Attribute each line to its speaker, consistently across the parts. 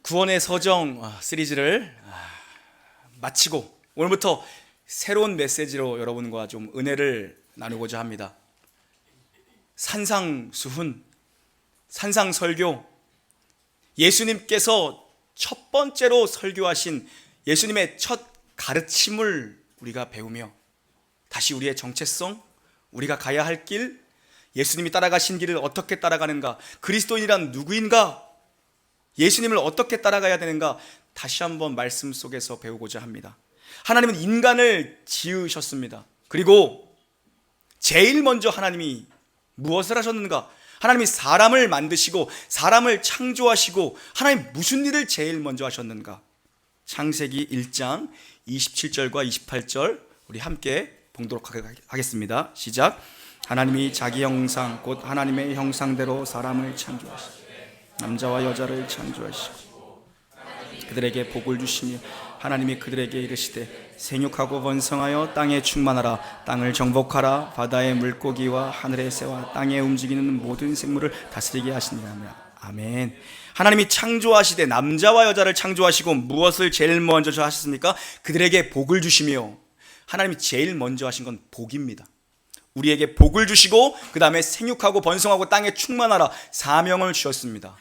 Speaker 1: 구원의 서정 시리즈를 마치고 오늘부터 새로운 메시지로 여러분과 좀 은혜를 나누고자 합니다. 산상수훈, 산상설교, 예수님께서 첫 번째로 설교하신 예수님의 첫 가르침을 우리가 배우며 다시 우리의 정체성, 우리가 가야 할 길, 예수님이 따라가신 길을 어떻게 따라가는가, 그리스도인이란 누구인가, 예수님을 어떻게 따라가야 되는가 다시 한번 말씀 속에서 배우고자 합니다. 하나님은 인간을 지으셨습니다. 그리고 제일 먼저 하나님이 무엇을 하셨는가? 하나님이 사람을 만드시고 사람을 창조하시고 하나님 무슨 일을 제일 먼저 하셨는가? 창세기 1장 27절과 28절 우리 함께 봉독 하겠습니다. 시작. 하나님이 자기 형상 곧 하나님의 형상대로 사람을 창조하시고 남자와 여자를 창조하시고 그들에게 복을 주시며 하나님이 그들에게 이르시되 생육하고 번성하여 땅에 충만하라. 땅을 정복하라. 바다의 물고기와 하늘의 새와 땅에 움직이는 모든 생물을 다스리게 하시니라. 아멘. 하나님이 창조하시되 남자와 여자를 창조하시고 무엇을 제일 먼저 하셨습니까? 그들에게 복을 주시며. 하나님이 제일 먼저 하신 건 복입니다. 우리에게 복을 주시고 그 다음에 생육하고 번성하고 땅에 충만하라 사명을 주셨습니다.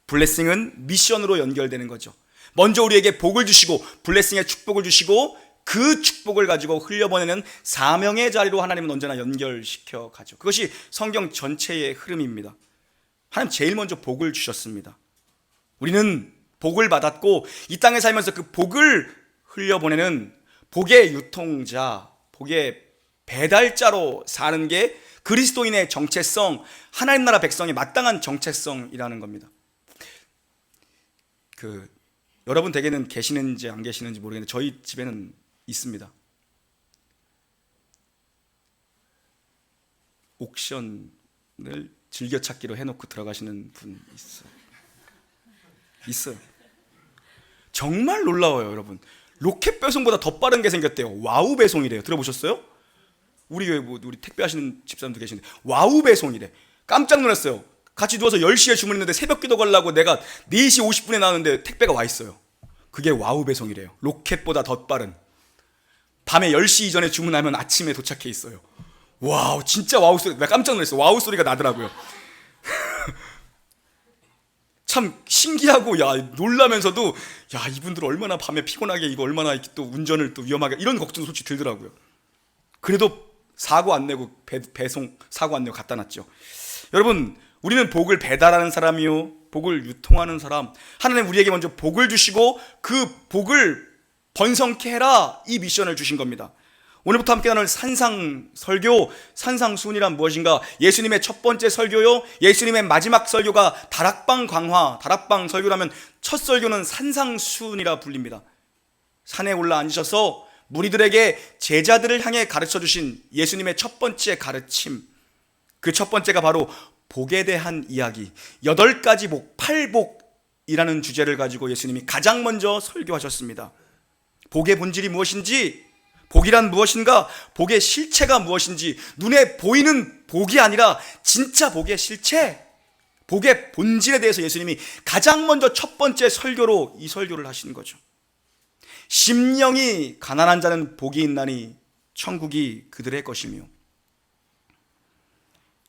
Speaker 1: 블레싱은 미션으로 연결되는 거죠. 먼저 우리에게 복을 주시고 블레싱의 축복을 주시고 그 축복을 가지고 흘려보내는 사명의 자리로 하나님은 언제나 연결시켜 가죠. 그것이 성경 전체의 흐름입니다. 하나님 제일 먼저 복을 주셨습니다. 우리는 복을 받았고 이 땅에 살면서 그 복을 흘려보내는 복의 유통자, 복의 배달자로 사는 게 그리스도인의 정체성, 하나님 나라 백성의 마땅한 정체성이라는 겁니다. 여러분 댁에는 계시는지 안 계시는지 모르겠는데 저희 집에는 있습니다. 옥션을 즐겨찾기로 해놓고 들어가시는 분 있어요. 정말 놀라워요, 여러분. 로켓 배송보다 더 빠른 게 생겼대요. 와우 배송이래요. 들어보셨어요? 우리 교회 우리 택배하시는 집사람도 계시는데 와우 배송이래. 깜짝 놀랐어요. 같이 누워서 10시에 주문했는데 새벽 기도 가려고 내가 4시 50분에 나왔는데 택배가 와 있어요. 그게 와우 배송이래요. 로켓보다 더 빠른. 밤에 10시 이전에 주문하면 아침에 도착해 있어요. 와우, 진짜 와우 소리. 내가 깜짝 놀랐어요. 와우 소리가 나더라고요. 참 신기하고 놀라면서도 이분들 얼마나 밤에 피곤하게 이거 얼마나 또 운전을 또 위험하게 이런 걱정도 솔직히 들더라고요. 그래도 사고 안 내고 배송 사고 안 내고 갖다 놨죠. 여러분, 우리는 복을 배달하는 사람이요 복을 유통하는 사람. 하나님 우리에게 먼저 복을 주시고 그 복을 번성케 해라 이 미션을 주신 겁니다. 오늘부터 함께 나눌 산상설교, 산상수훈이란 무엇인가? 예수님의 첫 번째 설교요, 예수님의 마지막 설교가 다락방 강화, 다락방 설교라면 첫 설교는 산상수훈이라 불립니다. 산에 올라 앉으셔서 무리들에게 제자들을 향해 가르쳐 주신 예수님의 첫 번째 가르침, 그 첫 번째가 바로 복에 대한 이야기, 8가지 복, 8복이라는 주제를 가지고 예수님이 가장 먼저 설교하셨습니다. 복의 본질이 무엇인지, 복이란 무엇인가, 복의 실체가 무엇인지, 눈에 보이는 복이 아니라 진짜 복의 실체, 복의 본질에 대해서 예수님이 가장 먼저 첫 번째 설교로 이 설교를 하신 거죠. 심령이 가난한 자는 복이 있나니 천국이 그들의 것이며.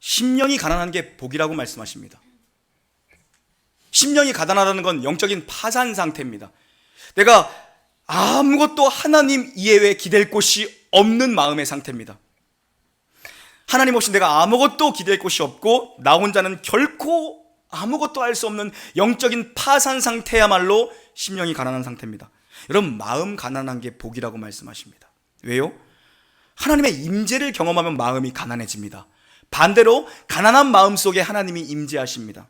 Speaker 1: 심령이 가난한 게 복이라고 말씀하십니다. 심령이 가난하다는 건 영적인 파산 상태입니다. 내가 아무것도 하나님 이외에 기댈 곳이 없는 마음의 상태입니다. 하나님 없이 내가 아무것도 기댈 곳이 없고 나 혼자는 결코 아무것도 할 수 없는 영적인 파산 상태야말로 심령이 가난한 상태입니다. 여러분, 마음 가난한 게 복이라고 말씀하십니다. 왜요? 하나님의 임재를 경험하면 마음이 가난해집니다. 반대로 가난한 마음 속에 하나님이 임재하십니다.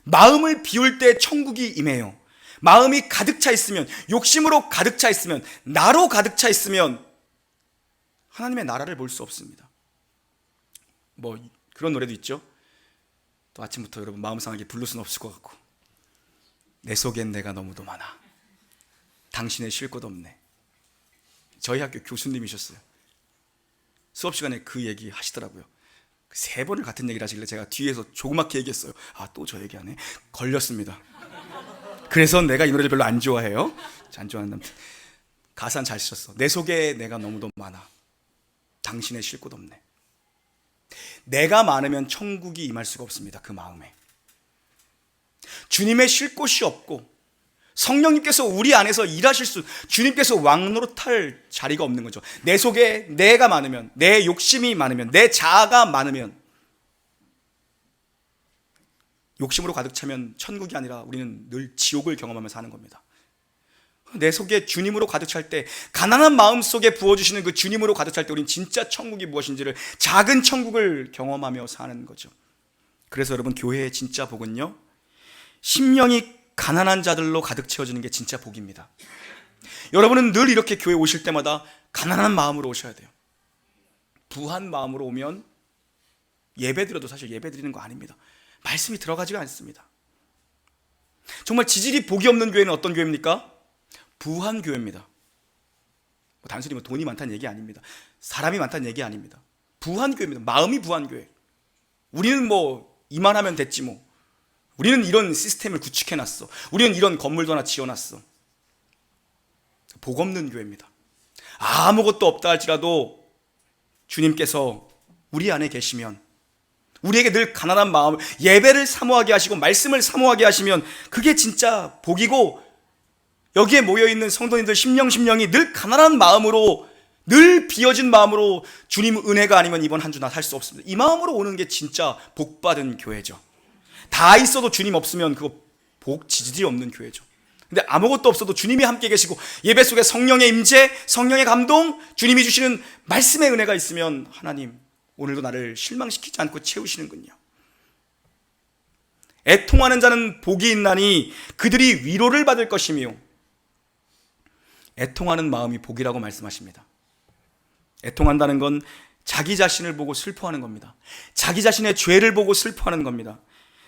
Speaker 1: 마음을 비울 때 천국이 임해요. 마음이 가득 차 있으면, 욕심으로 가득 차 있으면, 나로 가득 차 있으면 하나님의 나라를 볼 수 없습니다. 그런 노래도 있죠. 또 아침부터 여러분 마음 상하게 부를 수는 없을 것 같고, 내 속엔 내가 너무도 많아, 당신의 쉴 곳 없네. 저희 학교 교수님이셨어요. 수업 시간에 그 얘기 하시더라고요. 3번을 같은 얘기를 하시길래 제가 뒤에서 조그맣게 얘기했어요. 또 저 얘기하네. 걸렸습니다. 그래서 내가 이 노래를 별로 안 좋아해요. 안 좋아하는 남자. 가사는 잘 쓰셨어. 내 속에 내가 너무도 많아. 당신의 쉴 곳 없네. 내가 많으면 천국이 임할 수가 없습니다. 그 마음에. 주님의 쉴 곳이 없고 성령님께서 우리 안에서 일하실 수, 주님께서 왕노릇할 자리가 없는 거죠. 내 속에 내가 많으면, 내 욕심이 많으면, 내 자아가 많으면, 욕심으로 가득 차면 천국이 아니라 우리는 늘 지옥을 경험하며 사는 겁니다. 내 속에 주님으로 가득 찰 때, 가난한 마음 속에 부어주시는 그 주님으로 가득 찰 때 우리는 진짜 천국이 무엇인지를, 작은 천국을 경험하며 사는 거죠. 그래서 여러분, 교회의 진짜 복은요, 심령이 가난한 자들로 가득 채워지는 게 진짜 복입니다. 여러분은 늘 이렇게 교회 오실 때마다 가난한 마음으로 오셔야 돼요. 부한 마음으로 오면 예배 드려도 사실 예배 드리는 거 아닙니다. 말씀이 들어가지가 않습니다. 정말 지질이 복이 없는 교회는 어떤 교회입니까? 부한 교회입니다. 단순히 돈이 많다는 얘기 아닙니다. 사람이 많다는 얘기 아닙니다. 부한 교회입니다. 마음이 부한 교회. 우리는 이만하면 됐지 뭐. 우리는 이런 시스템을 구축해놨어. 우리는 이런 건물도 하나 지어놨어. 복 없는 교회입니다. 아무것도 없다 할지라도 주님께서 우리 안에 계시면, 우리에게 늘 가난한 마음, 예배를 사모하게 하시고 말씀을 사모하게 하시면 그게 진짜 복이고, 여기에 모여있는 성도님들 심령이 늘 가난한 마음으로, 늘 비어진 마음으로 주님 은혜가 아니면 이번 한 주 나 살 수 없습니다, 이 마음으로 오는 게 진짜 복받은 교회죠. 다 있어도 주님 없으면 그거 복 지질이 없는 교회죠. 근데 아무것도 없어도 주님이 함께 계시고 예배 속에 성령의 임재, 성령의 감동, 주님이 주시는 말씀의 은혜가 있으면 하나님 오늘도 나를 실망시키지 않고 채우시는군요. 애통하는 자는 복이 있나니 그들이 위로를 받을 것이며, 애통하는 마음이 복이라고 말씀하십니다. 애통한다는 건 자기 자신을 보고 슬퍼하는 겁니다. 자기 자신의 죄를 보고 슬퍼하는 겁니다.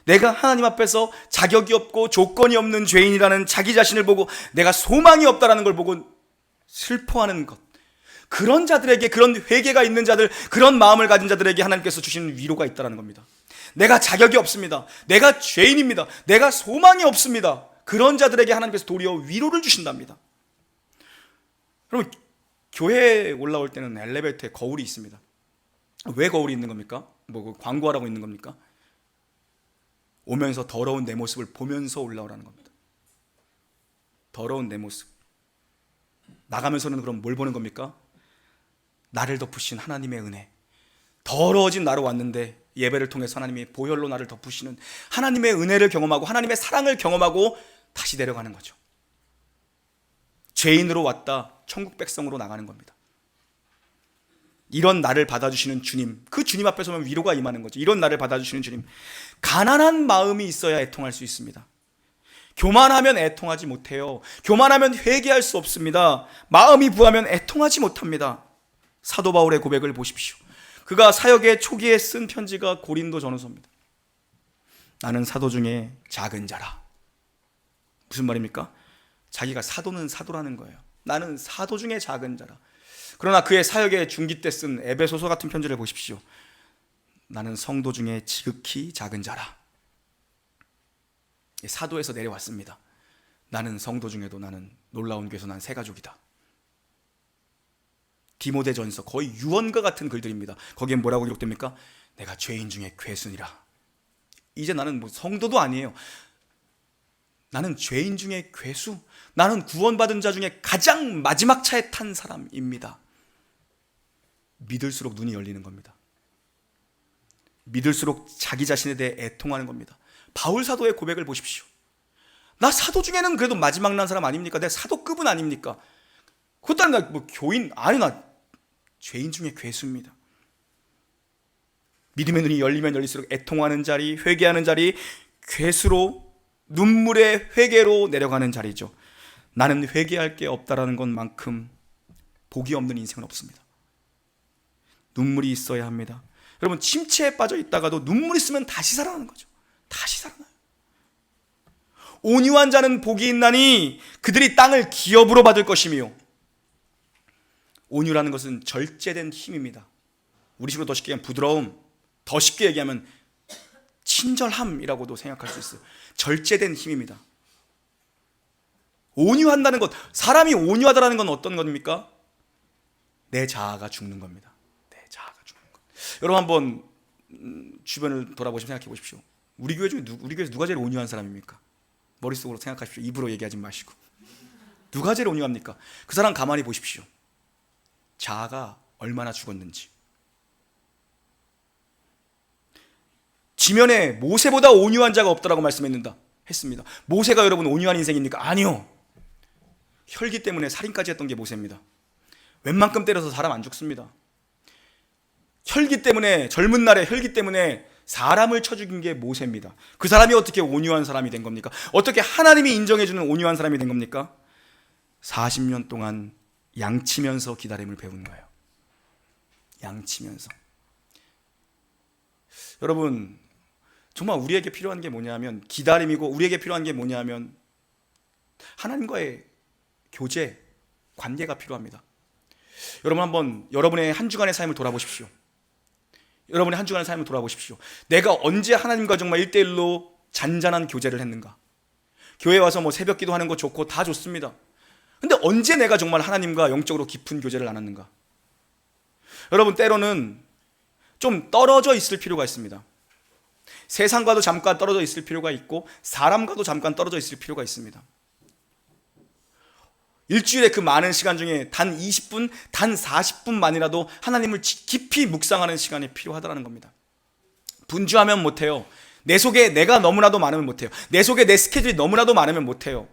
Speaker 1: 내가 하나님 앞에서 자격이 없고 조건이 없는 죄인이라는 자기 자신을 보고 내가 소망이 없다라는 걸 보고 슬퍼하는 것, 그런 자들에게, 그런 회개가 있는 자들, 그런 마음을 가진 자들에게 하나님께서 주시는 위로가 있다는 겁니다. 내가 자격이 없습니다, 내가 죄인입니다, 내가 소망이 없습니다, 그런 자들에게 하나님께서 도리어 위로를 주신답니다. 그럼 교회에 올라올 때는 엘리베이터에 거울이 있습니다. 왜 거울이 있는 겁니까? 광고하라고 있는 겁니까? 오면서 더러운 내 모습을 보면서 올라오라는 겁니다. 더러운 내 모습. 나가면서는 그럼 뭘 보는 겁니까? 나를 덮으신 하나님의 은혜. 더러워진 나로 왔는데 예배를 통해서 하나님이 보혈로 나를 덮으시는 하나님의 은혜를 경험하고 하나님의 사랑을 경험하고 다시 내려가는 거죠. 죄인으로 왔다 천국 백성으로 나가는 겁니다. 이런 나를 받아주시는 주님, 그 주님 앞에 서면 위로가 임하는 거죠. 이런 나를 받아주시는 주님. 가난한 마음이 있어야 애통할 수 있습니다. 교만하면 애통하지 못해요. 교만하면 회개할 수 없습니다. 마음이 부하면 애통하지 못합니다. 사도 바울의 고백을 보십시오. 그가 사역의 초기에 쓴 편지가 고린도 전후서입니다. 나는 사도 중에 작은 자라. 무슨 말입니까? 자기가 사도는 사도라는 거예요. 나는 사도 중에 작은 자라. 그러나 그의 사역의 중기 때 쓴 에베소서 같은 편지를 보십시오. 나는 성도 중에 지극히 작은 자라. 사도에서 내려왔습니다. 나는 성도 중에도 나는 놀라운 교회에서 난 새 가족이다. 디모데전서 거의 유언과 같은 글들입니다. 거기에 뭐라고 기록됩니까? 내가 죄인 중에 괴순이라. 이제 나는 성도도 아니에요. 나는 죄인 중에 괴수. 나는 구원받은 자 중에 가장 마지막 차에 탄 사람입니다. 믿을수록 눈이 열리는 겁니다. 믿을수록 자기 자신에 대해 애통하는 겁니다. 바울 사도의 고백을 보십시오. 나 사도 중에는 그래도 마지막 난 사람 아닙니까? 내 사도급은 아닙니까? 그것도 아니라 교인, 아니 나 죄인 중에 괴수입니다. 믿음의 눈이 열리면 열릴수록 애통하는 자리, 회개하는 자리, 괴수로, 눈물의 회개로 내려가는 자리죠. 나는 회개할 게 없다라는 것만큼 복이 없는 인생은 없습니다. 눈물이 있어야 합니다. 여러분, 침체에 빠져 있다가도 눈물 있으면 다시 살아나는 거죠. 다시 살아나요. 온유한 자는 복이 있나니 그들이 땅을 기업으로 받을 것이며. 온유라는 것은 절제된 힘입니다. 우리 식으로 더 쉽게 얘기하면 부드러움, 더 쉽게 얘기하면 친절함이라고도 생각할 수 있어요. 절제된 힘입니다. 온유한다는 것, 사람이 온유하다라는 건 어떤 겁니까? 내 자아가 죽는 겁니다. 내 자아가 죽는 것. 여러분 한번 주변을 돌아보시면 생각해 보십시오. 우리 교회에서 누가 제일 온유한 사람입니까? 머릿속으로 생각하십시오. 입으로 얘기하지 마시고. 누가 제일 온유합니까? 그 사람 가만히 보십시오. 자아가 얼마나 죽었는지. 지면에 모세보다 온유한 자가 없다라고 말씀했습니다. 모세가 여러분 온유한 인생입니까? 아니요. 혈기 때문에 살인까지 했던 게 모세입니다. 웬만큼 때려서 사람 안 죽습니다. 혈기 때문에, 젊은 날에 혈기 때문에 사람을 쳐 죽인 게 모세입니다. 그 사람이 어떻게 온유한 사람이 된 겁니까? 어떻게 하나님이 인정해주는 온유한 사람이 된 겁니까? 40년 동안 양치면서 기다림을 배운 거예요. 양치면서. 여러분, 정말 우리에게 필요한 게 뭐냐면 기다림이고, 우리에게 필요한 게 뭐냐면 하나님과의 교제, 관계가 필요합니다. 여러분 한번 여러분의 한 주간의 삶을 돌아보십시오. 여러분의 한 주간의 삶을 돌아보십시오. 내가 언제 하나님과 정말 1대1로 잔잔한 교제를 했는가? 교회 와서 뭐 새벽 기도하는 거 좋고 다 좋습니다. 근데 언제 내가 정말 하나님과 영적으로 깊은 교제를 나눴는가? 여러분, 때로는 좀 떨어져 있을 필요가 있습니다. 세상과도 잠깐 떨어져 있을 필요가 있고 사람과도 잠깐 떨어져 있을 필요가 있습니다. 일주일에 그 많은 시간 중에 단 20분, 단 40분만이라도 하나님을 깊이 묵상하는 시간이 필요하다는 겁니다. 분주하면 못해요. 내 속에 내가 너무나도 많으면 못해요. 내 속에 내 스케줄이 너무나도 많으면 못해요.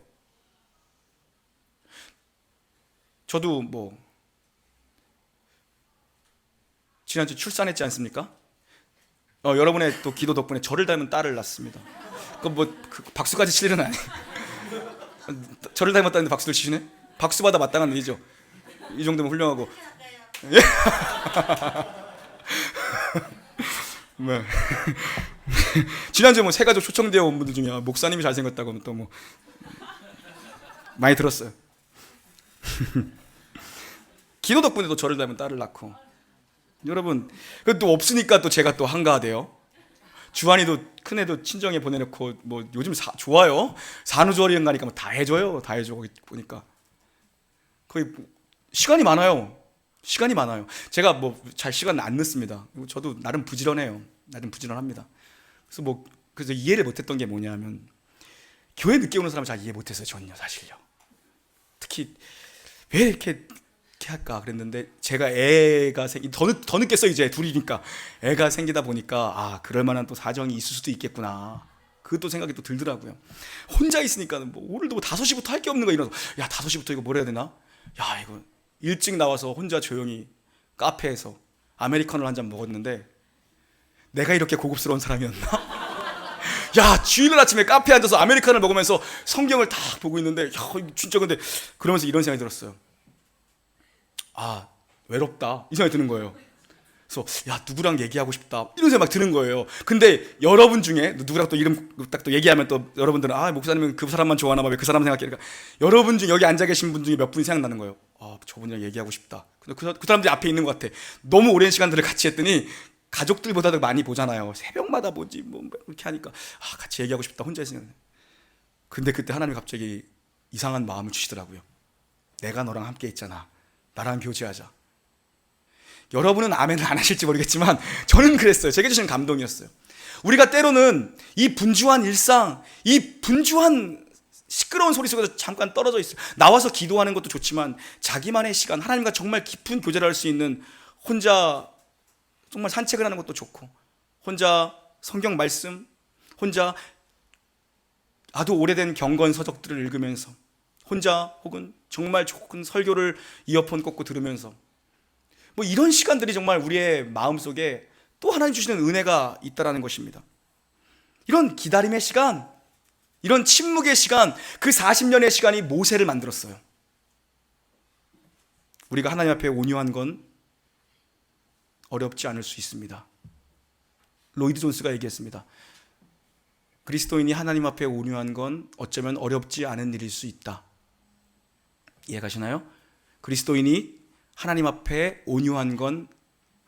Speaker 1: 저도 지난주 출산했지 않습니까? 여러분의 또 기도 덕분에 저를 닮은 딸을 낳았습니다. 그 박수까지 칠 일은 아니에요. 저를 닮았다는데 박수를 치시네? 박수받아 마땅한 일이죠. 이 정도면 훌륭하고. 예? 네. 지난주에 새가족 초청되어 온 분들 중에 목사님이 잘생겼다고 또 많이 들었어요. 기도 덕분에 또 저를 닮은 딸을 낳고. 여러분, 또 없으니까 또 제가 또 한가하대요. 주한이도 큰애도 친정에 보내놓고 요즘 좋아요. 산후조리원 가니까 다 해줘요. 다 해줘. 거기 보니까 거의 시간이 많아요. 제가 잘 시간 안 넣습니다. 저도 나름 부지런해요. 나름 부지런합니다. 그래서 이해를 못했던 게 뭐냐면 교회 늦게 오는 사람을 잘 이해 못했어요. 저는요, 사실요. 특히 왜 이렇게 할까 그랬는데, 제가 애가 더 늦겠어. 이제 둘이니까 애가 생기다 보니까 그럴 만한 또 사정이 있을 수도 있겠구나, 그것도 생각이 또 들더라고요. 혼자 있으니까 오늘도 5시부터 할 게 없는 거 이러서, 5시부터 이거 뭘 해야 되나? 이거 일찍 나와서 혼자 조용히 카페에서 아메리카노를 한 잔 먹었는데 내가 이렇게 고급스러운 사람이었나? 주일 아침에 카페에 앉아서 아메리카노를 먹으면서 성경을 다 보고 있는데, 진짜 근데 그러면서 이런 생각이 들었어요. 외롭다, 이 생각이 드는 거예요. 그래서 누구랑 얘기하고 싶다, 이런 생각 막 드는 거예요. 근데 여러분 중에 누구랑 또 이름 딱 또 얘기하면 또 여러분들은 목사님은 그 사람만 좋아하나 봐, 왜 그 사람 생각해? 여러분 중 여기 앉아 계신 분 중에 몇 분이 생각나는 거예요. 저분이랑 얘기하고 싶다. 근데 그 사람들이 앞에 있는 것 같아. 너무 오랜 시간들을 같이 했더니 가족들보다도 많이 보잖아요. 새벽마다 보지 이렇게 하니까 같이 얘기하고 싶다, 혼자 있으면. 근데 그때 하나님이 갑자기 이상한 마음을 주시더라고요. 내가 너랑 함께 있잖아, 나랑 교제하자. 여러분은 아멘을 안 하실지 모르겠지만 저는 그랬어요. 제게 주신 감동이었어요. 우리가 때로는 이 분주한 일상, 이 분주한 시끄러운 소리 속에서 잠깐 떨어져 있어요. 나와서 기도하는 것도 좋지만 자기만의 시간, 하나님과 정말 깊은 교제를 할 수 있는, 혼자 정말 산책을 하는 것도 좋고, 혼자 성경 말씀, 혼자 아주 오래된 경건 서적들을 읽으면서, 혼자 혹은 정말 좋은 설교를 이어폰 꽂고 들으면서, 이런 시간들이 정말 우리의 마음속에 또 하나님 주시는 은혜가 있다라는 것입니다. 이런 기다림의 시간, 이런 침묵의 시간, 그 40년의 시간이 모세를 만들었어요. 우리가 하나님 앞에 온유한 건 어렵지 않을 수 있습니다. 로이드 존스가 얘기했습니다. 그리스도인이 하나님 앞에 온유한 건 어쩌면 어렵지 않은 일일 수 있다. 이해가시나요? 그리스도인이 하나님 앞에 온유한 건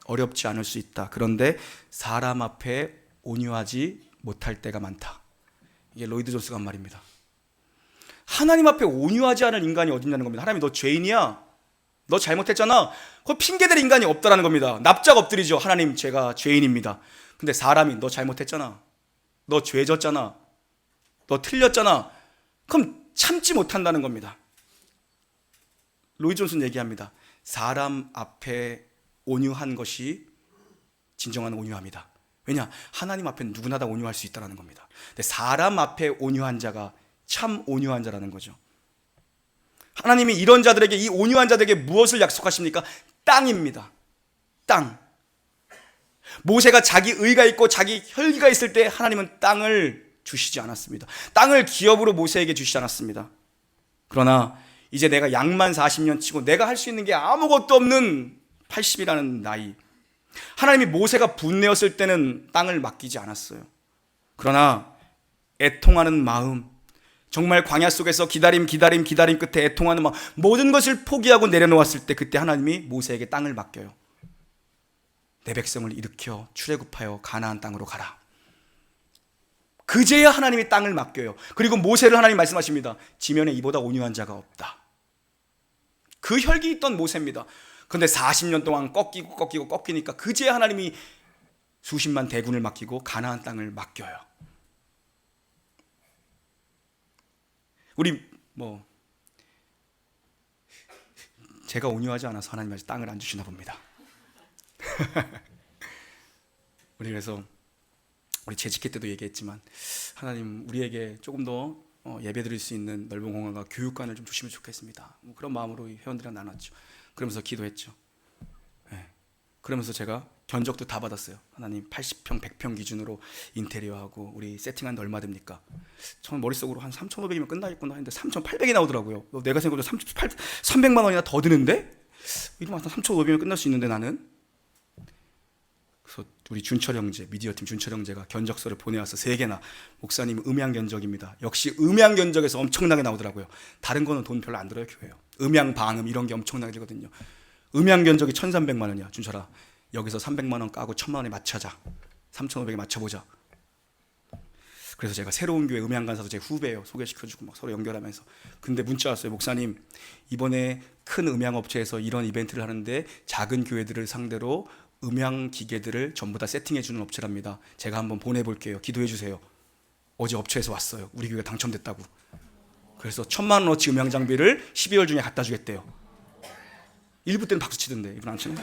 Speaker 1: 어렵지 않을 수 있다. 그런데 사람 앞에 온유하지 못할 때가 많다. 이게 로이드 존스가 한 말입니다. 하나님 앞에 온유하지 않은 인간이 어딨냐는 겁니다. 하나님, 너 죄인이야, 너 잘못했잖아. 그거 핑계댈 인간이 없다라는 겁니다. 납작 엎드리죠. 하나님, 제가 죄인입니다. 근데 사람이 너 잘못했잖아, 너 죄졌잖아, 너 틀렸잖아, 그럼 참지 못한다는 겁니다. 로이 존슨 얘기합니다. 사람 앞에 온유한 것이 진정한 온유함이다. 왜냐? 하나님 앞에는 누구나 다 온유할 수 있다는 겁니다. 근데 사람 앞에 온유한 자가 참 온유한 자라는 거죠. 하나님이 이런 자들에게, 이 온유한 자들에게 무엇을 약속하십니까? 땅입니다. 땅. 모세가 자기 의가 있고 자기 혈기가 있을 때 하나님은 땅을 주시지 않았습니다. 땅을 기업으로 모세에게 주시지 않았습니다. 그러나 이제 내가 양만 40년 치고 내가 할 수 있는 게 아무것도 없는 80이라는 나이, 하나님이 모세가 분내었을 때는 땅을 맡기지 않았어요. 그러나 애통하는 마음, 정말 광야 속에서 기다림 끝에 애통하는 마음, 모든 것을 포기하고 내려놓았을 때 그때 하나님이 모세에게 땅을 맡겨요. 내 백성을 일으켜 출애굽하여 가나안 땅으로 가라. 그제야 하나님이 땅을 맡겨요. 그리고 모세를 하나님 말씀하십니다. 지면에 이보다 온유한 자가 없다. 그 혈기 있던 모세입니다. 그런데 40년 동안 꺾이니까 그제야 하나님이 수십만 대군을 맡기고 가나안 땅을 맡겨요. 우리 제가 온유하지 않아서 하나님 아직 땅을 안 주시나 봅니다. 우리 그래서 우리 재직회 때도 얘기했지만, 하나님 우리에게 조금 더 예배 드릴 수 있는 넓은 공간과 교육관을 좀 주시면 좋겠습니다. 그런 마음으로 회원들이랑 나눴죠. 그러면서 기도했죠. 네. 그러면서 제가 견적도 다 받았어요. 하나님 80평, 100평 기준으로 인테리어하고 우리 세팅하는데 얼마 됩니까? 저는 머릿속으로 한 3,500이면 끝나겠구나 했는데 3,800이 나오더라고요. 내가 생각해도 300만 원이나 더 드는데? 이러면 한 3,500이면 끝날 수 있는데 나는? 그래서 우리 준철 형제, 미디어팀 준철 형제가 견적서를 보내와서 3개나, 목사님 음향 견적입니다. 역시 음향 견적에서 엄청나게 나오더라고요. 다른 거는 돈 별로 안 들어요, 교회요. 음향, 방음 이런 게 엄청나게 들거든요. 음향 견적이 1,300만 원이야. 준철아, 여기서 300만 원 까고 1,000만 원에 맞춰자. 3,500에 맞춰보자. 그래서 제가 새로운 교회 음향 간사도 제 후배예요. 소개시켜주고 막 서로 연결하면서. 근데 문자 왔어요. 목사님, 이번에 큰 음향 업체에서 이런 이벤트를 하는데 작은 교회들을 상대로 음향 기계들을 전부 다 세팅해 주는 업체랍니다. 제가 한번 보내볼게요. 기도해 주세요. 어제 업체에서 왔어요. 우리 교회가 당첨됐다고. 그래서 1,000만 원어치 음향 장비를 12월 중에 갖다 주겠대요. 일부 때는 박수 치던데 이분 안 치네.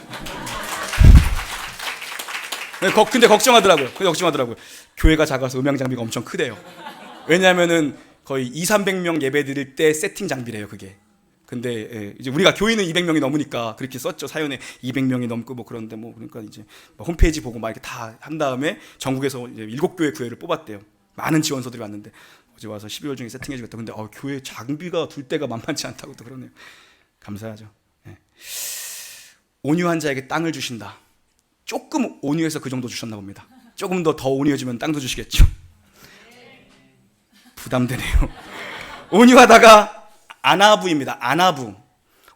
Speaker 1: 근데 걱정하더라고요. 교회가 작아서 음향 장비가 엄청 크대요. 왜냐하면은 거의 200~300명 예배 드릴 때 세팅 장비래요, 그게. 근데 이제 우리가 교인은 200명이 넘으니까 그렇게 썼죠. 사연에 200명이 넘고 그런데 그러니까 이제 홈페이지 보고 막 이렇게 다 한 다음에 전국에서 이제 7교회 교회를 뽑았대요. 많은 지원서들이 왔는데 어제 와서 12월 중에 세팅해 주겠다. 근데 교회 장비가 둘 때가 만만치 않다고 또 그러네요. 감사하죠. 온유한 자에게 땅을 주신다. 조금 온유해서 그 정도 주셨나 봅니다. 조금 더 온유해지면 땅도 주시겠죠. 부담되네요. 온유하다가 아나부입니다. 아나부.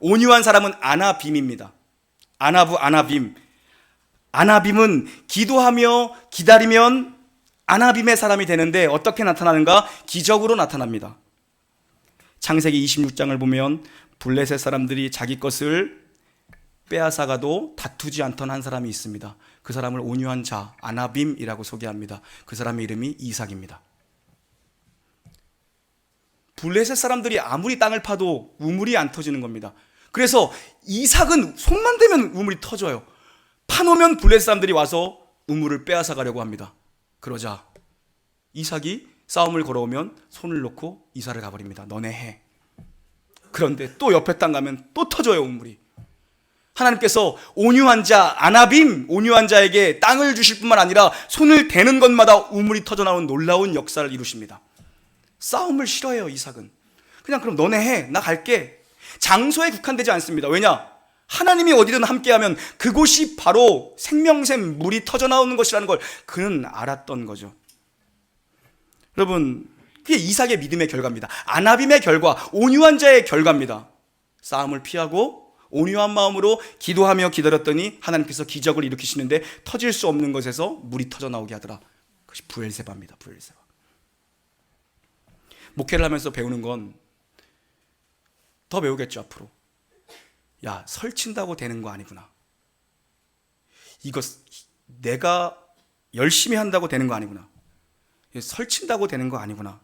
Speaker 1: 온유한 사람은 아나빔입니다. 아나빔. 아나빔은 기도하며 기다리면 아나빔의 사람이 되는데 어떻게 나타나는가? 기적으로 나타납니다. 창세기 26장을 보면 블레셋 사람들이 자기 것을 빼앗아가도 다투지 않던 한 사람이 있습니다. 그 사람을 온유한 자, 아나빔이라고 소개합니다. 그 사람의 이름이 이삭입니다. 블레셋 사람들이 아무리 땅을 파도 우물이 안 터지는 겁니다. 그래서 이삭은 손만 대면 우물이 터져요. 파놓으면 블레셋 사람들이 와서 우물을 빼앗아 가려고 합니다. 그러자 이삭이 싸움을 걸어오면 손을 놓고 이사를 가버립니다. 너네 해. 그런데 또 옆에 땅 가면 또 터져요, 우물이. 하나님께서 온유한 자, 아나빔, 온유한 자에게 땅을 주실 뿐만 아니라 손을 대는 것마다 우물이 터져나오는 놀라운 역사를 이루십니다. 싸움을 싫어해요, 이삭은. 그냥 그럼 너네 해, 나 갈게. 장소에 국한되지 않습니다. 왜냐? 하나님이 어디든 함께하면 그곳이 바로 생명샘 물이 터져나오는 것이라는 걸 그는 알았던 거죠. 여러분, 그게 이삭의 믿음의 결과입니다. 아나빔의 결과, 온유한 자의 결과입니다. 싸움을 피하고 온유한 마음으로 기도하며 기다렸더니 하나님께서 기적을 일으키시는데 터질 수 없는 것에서 물이 터져나오게 하더라. 그것이 브엘세바입니다. 브엘세바. 목회를 하면서 배우는 건 더 배우겠죠. 앞으로 야, 설친다고 되는 거 아니구나. 이거 내가 열심히 한다고 되는 거 아니구나. 설친다고 되는 거 아니구나.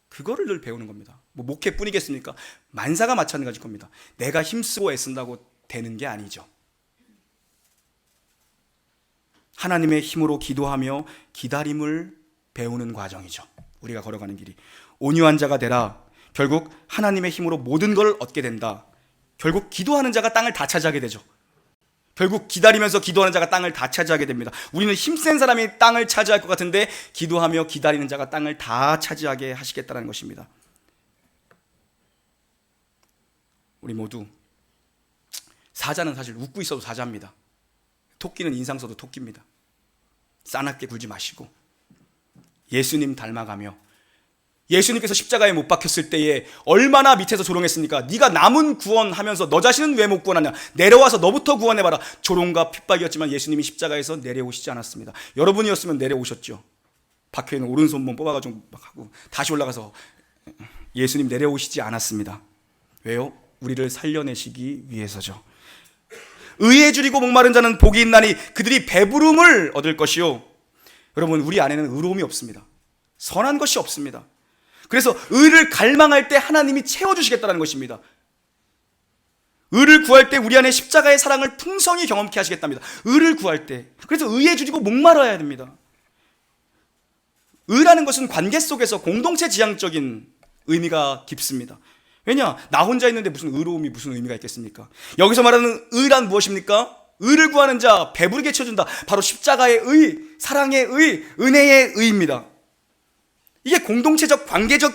Speaker 1: 그거를 늘 배우는 겁니다. 뭐 목회뿐이겠습니까? 만사가 마찬가지일 겁니다. 내가 힘쓰고 애쓴다고 되는 게 아니죠. 하나님의 힘으로 기도하며 기다림을 배우는 과정이죠. 우리가 걸어가는 길이. 온유한 자가 되라. 결국 하나님의 힘으로 모든 걸 얻게 된다. 결국 기도하는 자가 땅을 다 차지하게 되죠. 결국 기다리면서 기도하는 자가 땅을 다 차지하게 됩니다. 우리는 힘센 사람이 땅을 차지할 것 같은데 기도하며 기다리는 자가 땅을 다 차지하게 하시겠다는 것입니다. 우리 모두 사자는 사실 웃고 있어도 사자입니다. 토끼는 인상 써도 토끼입니다. 싸납게 굴지 마시고 예수님 닮아가며, 예수님께서 십자가에 못 박혔을 때에 얼마나 밑에서 조롱했습니까? 네가 남은 구원하면서 너 자신은 왜 못 구원하냐? 내려와서 너부터 구원해봐라. 조롱과 핍박이었지만 예수님이 십자가에서 내려오시지 않았습니다. 여러분이었으면 내려오셨죠. 박혀있는 오른손만 뽑아가지고 막 하고 다시 올라가서 예수님 내려오시지 않았습니다. 왜요? 우리를 살려내시기 위해서죠. 의에 줄이고 목마른 자는 복이 있나니 그들이 배부름을 얻을 것이요. 여러분, 우리 안에는 의로움이 없습니다. 선한 것이 없습니다. 그래서 의를 갈망할 때 하나님이 채워주시겠다는 것입니다. 의를 구할 때 우리 안에 십자가의 사랑을 풍성히 경험케 하시겠답니다. 의를 구할 때. 그래서 의에 줄이고 목마라야 됩니다. 의라는 것은 관계 속에서 공동체 지향적인 의미가 깊습니다. 왜냐? 나 혼자 있는데 무슨 의로움이 무슨 의미가 있겠습니까? 여기서 말하는 의란 무엇입니까? 의를 구하는 자 배부르게 채워준다. 바로 십자가의 의, 사랑의 의, 은혜의 의입니다. 이게 공동체적 관계적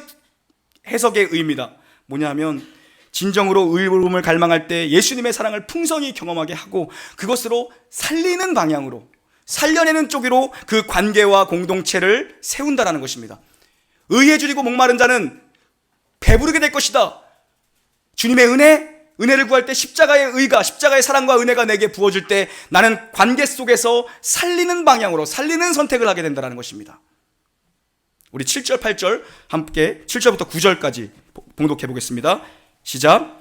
Speaker 1: 해석의 의입니다. 뭐냐면 진정으로 의로움을 갈망할 때 예수님의 사랑을 풍성히 경험하게 하고 그것으로 살리는 방향으로, 살려내는 쪽으로 그 관계와 공동체를 세운다라는 것입니다. 의에 줄이고 목마른 자는 배부르게 될 것이다. 주님의 은혜를 구할 때 십자가의 의가, 십자가의 사랑과 은혜가 내게 부어질 때 나는 관계 속에서 살리는 방향으로, 살리는 선택을 하게 된다는 것입니다. 우리 7절, 8절 함께 7절부터 9절까지 봉독해 보겠습니다. 시작.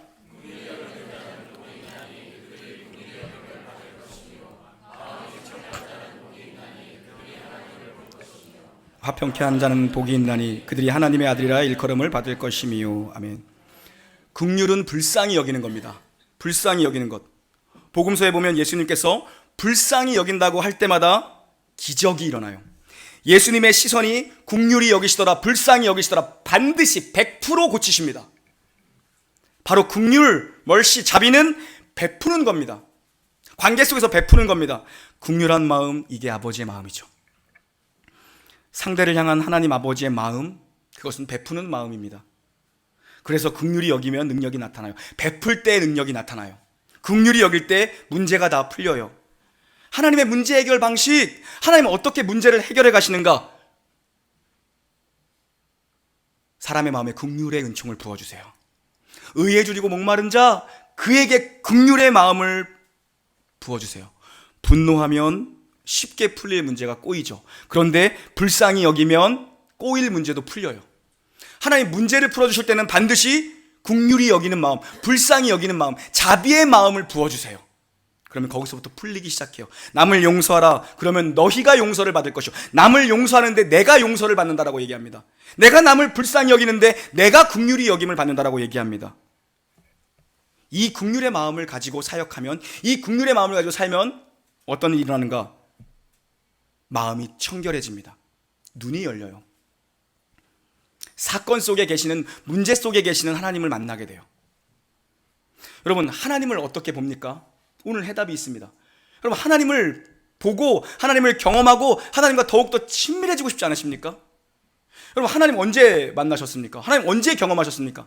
Speaker 1: 화평케 하는 자는 복이 있나니 그들이 하나님의 아들이라 일컬음을 받을 것이미요. 아멘. 긍휼은 불쌍히 여기는 겁니다. 불쌍히 여기는 것. 복음서에 보면 예수님께서 불쌍히 여긴다고 할 때마다 기적이 일어나요. 예수님의 시선이 긍휼히 여기시더라, 불쌍히 여기시더라, 반드시 100% 고치십니다. 바로 긍휼, 멀시, 자비는 베푸는 겁니다. 관계 속에서 베푸는 겁니다. 긍휼한 마음, 이게 아버지의 마음이죠. 상대를 향한 하나님 아버지의 마음, 그것은 베푸는 마음입니다. 그래서 긍휼히 여기면 능력이 나타나요. 베풀 때 능력이 나타나요. 긍휼히 여길 때 문제가 다 풀려요. 하나님의 문제 해결 방식, 하나님은 어떻게 문제를 해결해 가시는가? 사람의 마음에 긍휼의 은총을 부어주세요. 의에 줄이고 목마른 자, 그에게 긍휼의 마음을 부어주세요. 분노하면 쉽게 풀릴 문제가 꼬이죠. 그런데 불쌍히 여기면 꼬일 문제도 풀려요. 하나님 문제를 풀어주실 때는 반드시 긍휼히 여기는 마음, 불쌍히 여기는 마음, 자비의 마음을 부어주세요. 그러면 거기서부터 풀리기 시작해요. 남을 용서하라. 그러면 너희가 용서를 받을 것이요. 남을 용서하는데 내가 용서를 받는다라고 얘기합니다. 내가 남을 불쌍히 여기는데 내가 긍휼히 여김을 받는다라고 얘기합니다. 이 긍휼의 마음을 가지고 사역하면, 이 긍휼의 마음을 가지고 살면 어떤 일이 일어나는가? 마음이 청결해집니다. 눈이 열려요. 사건 속에 계시는, 문제 속에 계시는 하나님을 만나게 돼요. 여러분, 하나님을 어떻게 봅니까? 오늘 해답이 있습니다. 여러분, 하나님을 보고 하나님을 경험하고 하나님과 더욱더 친밀해지고 싶지 않으십니까? 여러분, 하나님 언제 만나셨습니까? 하나님 언제 경험하셨습니까?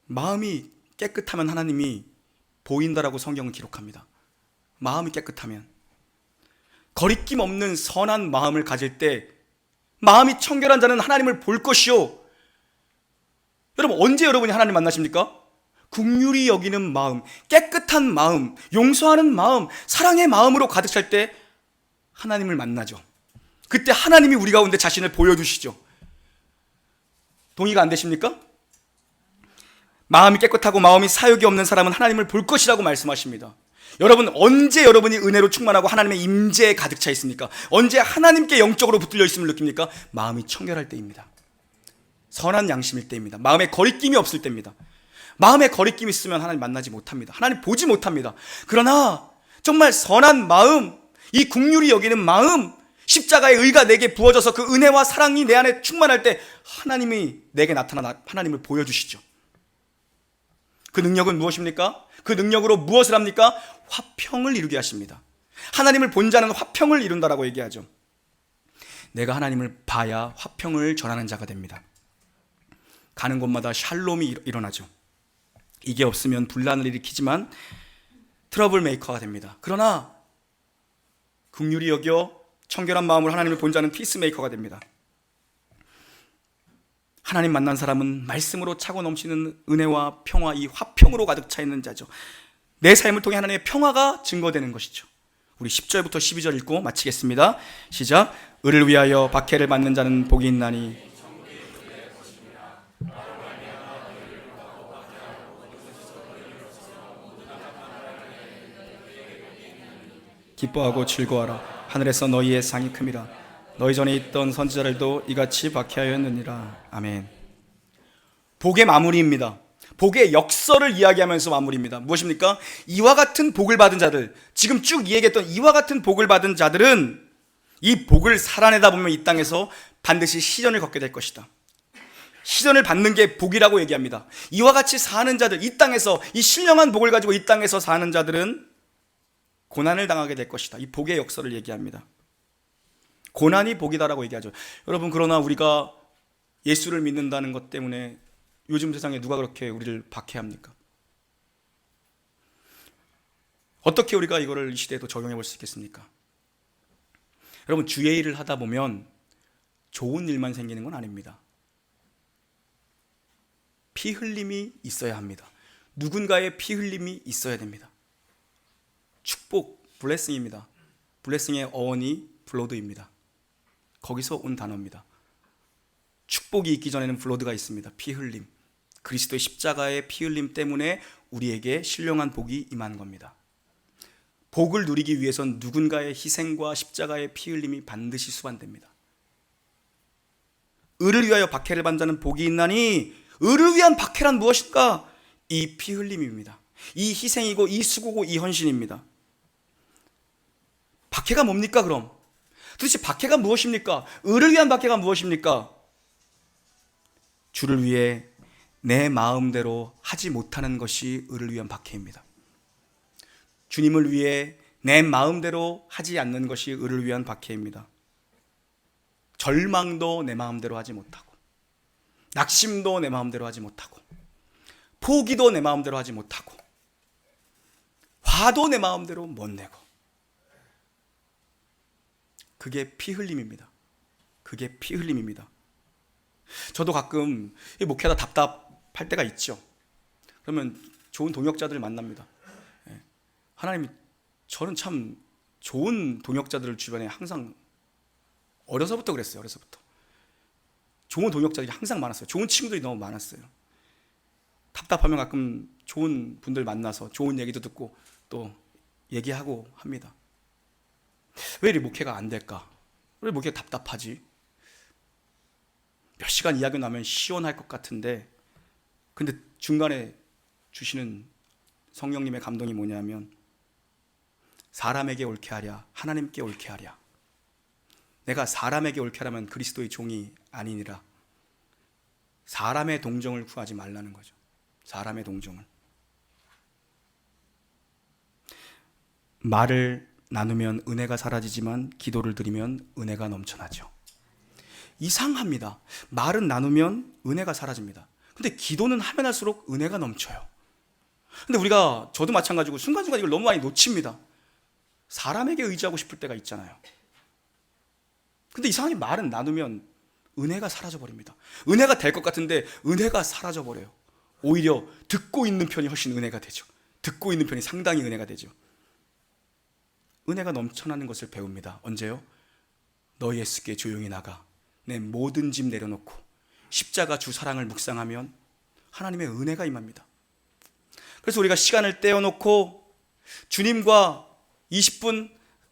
Speaker 1: 마음이 깨끗하면 하나님이 보인다라고 성경은 기록합니다. 마음이 깨끗하면, 거리낌 없는 선한 마음을 가질 때 마음이 청결한 자는 하나님을 볼 것이요. 여러분, 언제 여러분이 하나님 만나십니까? 긍휼히 여기는 마음, 깨끗한 마음, 용서하는 마음, 사랑의 마음으로 가득 찰 때 하나님을 만나죠. 그때 하나님이 우리 가운데 자신을 보여주시죠. 동의가 안 되십니까? 마음이 깨끗하고 마음이 사욕이 없는 사람은 하나님을 볼 것이라고 말씀하십니다. 여러분, 언제 여러분이 은혜로 충만하고 하나님의 임재에 가득 차 있습니까? 언제 하나님께 영적으로 붙들려 있음을 느낍니까? 마음이 청결할 때입니다. 선한 양심일 때입니다. 마음에 거리낌이 없을 때입니다. 마음에 거리낌이 있으면 하나님 만나지 못합니다. 하나님 보지 못합니다. 그러나 정말 선한 마음, 이 긍휼히 여기는 마음, 십자가의 의가 내게 부어져서 그 은혜와 사랑이 내 안에 충만할 때 하나님이 내게 나타나 하나님을 보여주시죠. 그 능력은 무엇입니까? 그 능력으로 무엇을 합니까? 화평을 이루게 하십니다. 하나님을 본 자는 화평을 이룬다라고 얘기하죠. 내가 하나님을 봐야 화평을 전하는 자가 됩니다. 가는 곳마다 샬롬이 일어나죠. 이게 없으면 분란을 일으키지만 트러블 메이커가 됩니다. 그러나 긍휼히 여겨 청결한 마음으로 하나님을 본 자는 피스메이커가 됩니다. 하나님 만난 사람은 말씀으로 차고 넘치는 은혜와 평화, 이 화평으로 가득 차 있는 자죠. 내 삶을 통해 하나님의 평화가 증거되는 것이죠. 우리 10절부터 12절 읽고 마치겠습니다. 시작. 의를 위하여 박해를 받는 자는 복이 있나니 기뻐하고 즐거워하라. 하늘에서 너희의 상이 큼이라. 너희 전에 있던 선지자들도 이같이 박해하였느니라. 아멘. 복의 마무리입니다. 복의 역설을 이야기하면서 마무리입니다. 무엇입니까? 이와 같은 복을 받은 자들, 지금 쭉 이야기했던 이와 같은 복을 받은 자들은 이 복을 살아내다 보면 이 땅에서 반드시 시련을 겪게 될 것이다. 시련을 받는 게 복이라고 얘기합니다. 이와 같이 사는 자들, 이 땅에서 이 신령한 복을 가지고 이 땅에서 사는 자들은 고난을 당하게 될 것이다. 이 복의 역설을 얘기합니다. 고난이 복이다라고 얘기하죠. 여러분, 그러나 우리가 예수를 믿는다는 것 때문에 요즘 세상에 누가 그렇게 우리를 박해합니까? 어떻게 우리가 이거를 이 시대에도 적용해 볼 수 있겠습니까? 여러분, 주의 일을 하다 보면 좋은 일만 생기는 건 아닙니다. 피 흘림이 있어야 합니다. 누군가의 피 흘림이 있어야 됩니다. 축복, 블레싱입니다. 블레싱의 어원이 블러드입니다. 거기서 온 단어입니다. 축복이 있기 전에는 블러드가 있습니다. 피 흘림. 그리스도의 십자가의 피 흘림 때문에 우리에게 신령한 복이 임한 겁니다. 복을 누리기 위해선 누군가의 희생과 십자가의 피 흘림이 반드시 수반됩니다. 의를 위하여 박해를 받는 자는 복이 있나니, 의를 위한 박해란 무엇일까? 이 피 흘림입니다. 이 희생이고 이 수고고 이 헌신입니다. 박해가 뭡니까 그럼? 도대체 박해가 무엇입니까? 의를 위한 박해가 무엇입니까? 주를 위해 내 마음대로 하지 못하는 것이 의를 위한 박해입니다. 주님을 위해 내 마음대로 하지 않는 것이 의를 위한 박해입니다. 절망도 내 마음대로 하지 못하고, 낙심도 내 마음대로 하지 못하고, 포기도 내 마음대로 하지 못하고, 화도 내 마음대로 못 내고, 그게 피 흘림입니다. 그게 피 흘림입니다. 저도 가끔 목회하다 답답할 때가 있죠. 그러면 좋은 동역자들을 만납니다. 하나님이, 저는 참 좋은 동역자들을 주변에 항상 어려서부터 그랬어요. 어려서부터 좋은 동역자들이 항상 많았어요. 좋은 친구들이 너무 많았어요. 답답하면 가끔 좋은 분들 만나서 좋은 얘기도 듣고 또 얘기하고 합니다. 왜 이리 목회가 안 될까? 왜 목회가 답답하지? 몇 시간 이야기 나면 시원할 것 같은데, 근데 중간에 주시는 성령님의 감동이 뭐냐면, 사람에게 옳게 하랴, 하나님께 옳게 하랴. 내가 사람에게 옳게 하라면 그리스도의 종이 아니니라. 사람의 동정을 구하지 말라는 거죠. 사람의 동정을. 말을 나누면 은혜가 사라지지만 기도를 드리면 은혜가 넘쳐나죠. 이상합니다. 말은 나누면 은혜가 사라집니다. 근데 기도는 하면 할수록 은혜가 넘쳐요. 근데 우리가, 저도 마찬가지고 순간순간 이걸 너무 많이 놓칩니다. 사람에게 의지하고 싶을 때가 있잖아요. 근데 이상하게 말은 나누면 은혜가 사라져버립니다. 은혜가 될 것 같은데 은혜가 사라져버려요. 오히려 듣고 있는 편이 훨씬 은혜가 되죠. 듣고 있는 편이 상당히 은혜가 되죠. 은혜가 넘쳐나는 것을 배웁니다. 언제요? 너 예수께 조용히 나가 내 모든 짐 내려놓고 십자가 주 사랑을 묵상하면 하나님의 은혜가 임합니다. 그래서 우리가 시간을 떼어놓고 주님과 20분,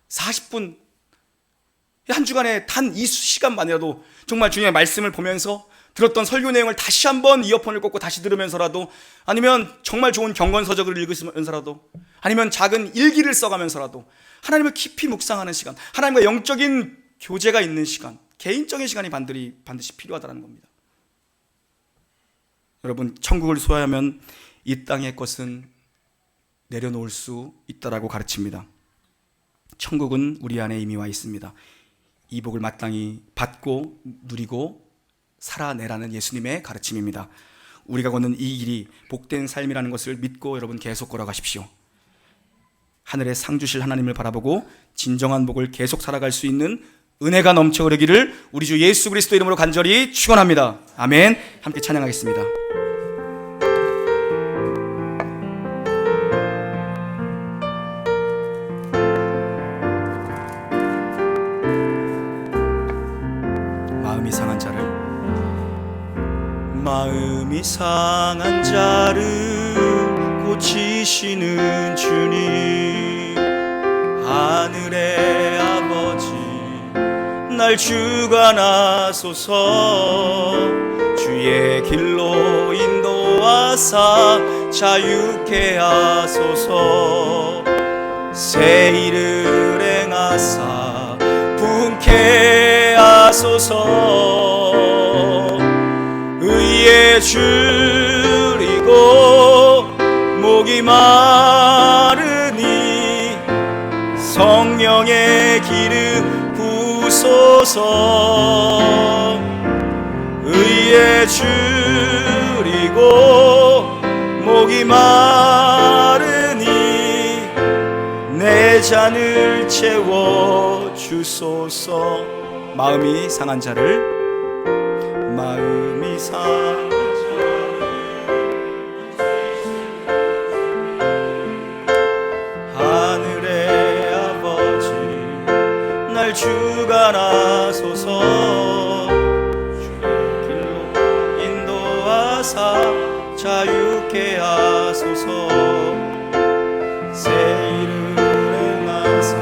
Speaker 1: 40분, 한 주간에 단 이 시간만이라도 정말 주님의 말씀을 보면서 들었던 설교 내용을 다시 한번 이어폰을 꽂고 다시 들으면서라도, 아니면 정말 좋은 경건서적을 읽으면서라도, 아니면 작은 일기를 써가면서라도 하나님을 깊이 묵상하는 시간, 하나님과 영적인 교제가 있는 시간, 개인적인 시간이 반드시 필요하다는 겁니다. 여러분, 천국을 소유하면 이 땅의 것은 내려놓을 수 있다라고 가르칩니다. 천국은 우리 안에 이미 와 있습니다. 이 복을 마땅히 받고 누리고 살아내라는 예수님의 가르침입니다. 우리가 걷는 이 길이 복된 삶이라는 것을 믿고 여러분 계속 걸어가십시오. 하늘에 상 주실 하나님을 바라보고 진정한 복을 계속 살아갈 수 있는 은혜가 넘쳐 흐르기를 우리 주 예수 그리스도 이름으로 간절히 축원합니다. 아멘. 함께 찬양하겠습니다. 마음이 상한 자를 고치시는 주님, 하늘의 아버지 날 주관하소서. 주의 길로 인도하사 자유케 하소서. 새 일을 행하사 분케 하소서. 의에 줄이고 목이 마르니 성령의 기름 부소서. 의에 줄이고 목이 마르니 내 잔을 채워 주소서. 마음이 상한 자를 하늘의 아버지 날 주관하소서. 주의 길로 인도하사 자유케 하소서. 새 일을 행하사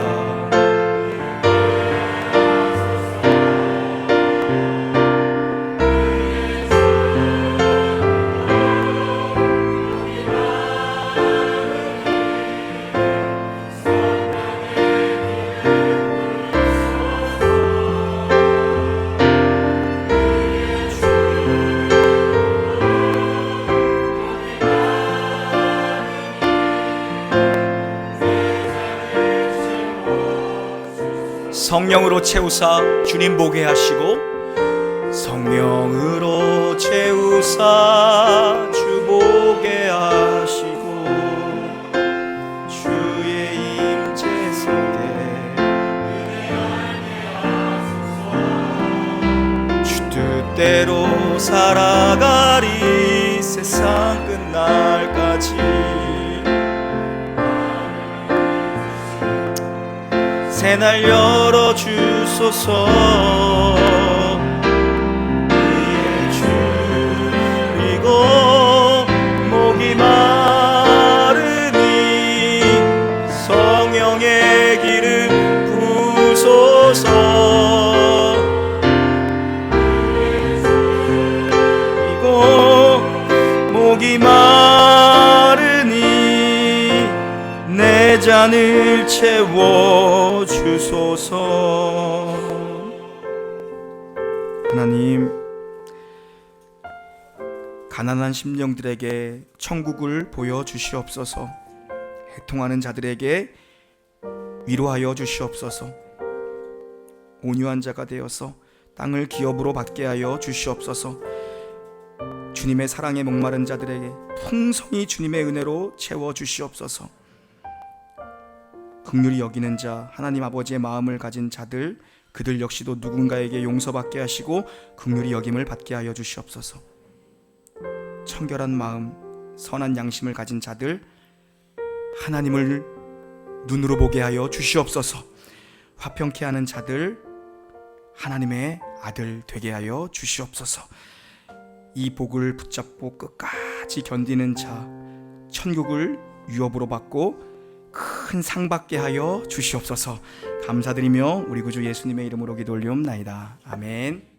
Speaker 1: 성령으로 채우사 주님 보게 하시고, 성령으로 채우사 주 보게 하시고, 주의 임재 속에 주 뜻대로 살아가리 세상 끝날까지. 새날 열어주소서. 의에 줄이고 목이 마르니 성령의 기름 부소서. 그리고 목이 마르니 내 잔을 채워 주소서. 하나님, 가난한 심령들에게 천국을 보여주시옵소서. 해통하는 자들에게 위로하여 주시옵소서. 온유한 자가 되어서 땅을 기업으로 받게 하여 주시옵소서. 주님의 사랑에 목마른 자들에게 풍성히 주님의 은혜로 채워 주시옵소서. 긍휼히 여기는 자, 하나님 아버지의 마음을 가진 자들, 그들 역시도 누군가에게 용서받게 하시고 긍휼히 여김을 받게 하여 주시옵소서. 청결한 마음, 선한 양심을 가진 자들, 하나님을 눈으로 보게 하여 주시옵소서. 화평케 하는 자들, 하나님의 아들 되게 하여 주시옵소서. 이 복을 붙잡고 끝까지 견디는 자 천국을 유업으로 받고 큰 상 받게 하여 주시옵소서. 감사드리며 우리 구주 예수님의 이름으로 기도 올리옵나이다. 아멘.